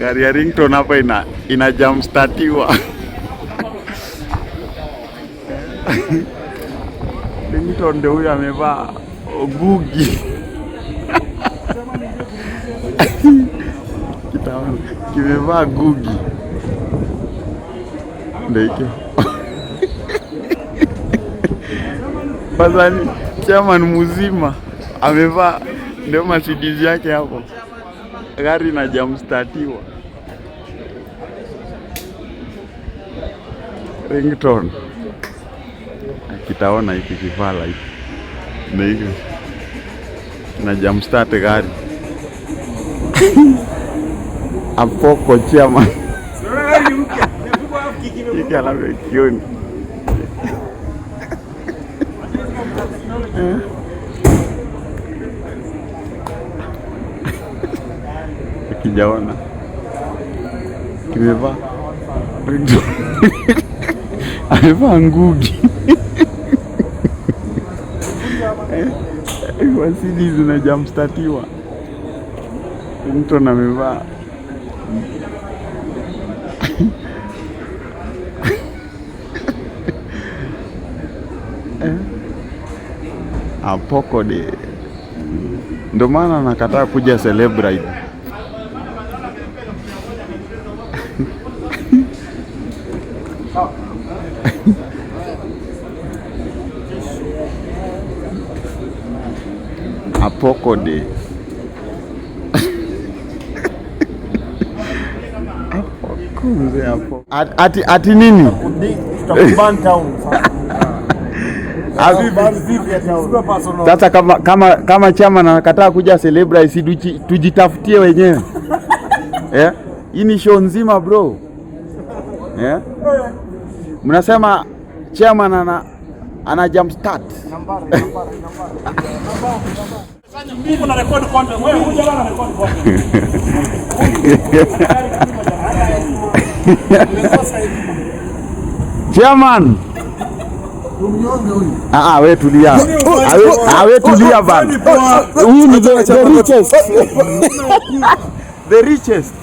Gari ya Ringtone hapa ina jump startiwa. Ringtone ndio huyo amevaa gugi. Kitaona kimevaa gugi. Ndio hiki. Bazani chairman mzima amevaa ndio Mercedes yake hapo. Gari na jump startiwa. Ringtone kitaona hiki kivala hiki ndio hiki na jump start gari. Apoko chama hiki alafu kioni kijaona kimevaa amevaa ngugi. Mercedes na jump startiwa. Mtu amevaa apoko de. Ndio maana nakataa kuja celebrate. Apoko de. Apoko mzee hapo. Ati nini? Tutakuban town. Sasa kama chama anakataa kuja celebrate, si tujitafutie wenyewe. Yeah? Hii ni show nzima bro. Yeah? Mnasema chairman ana jump start. Mimi na record content. Wewe huja bana record content. Chairman. Wewe tulia. Wewe tulia bana. Huyu ni the richest. The richest.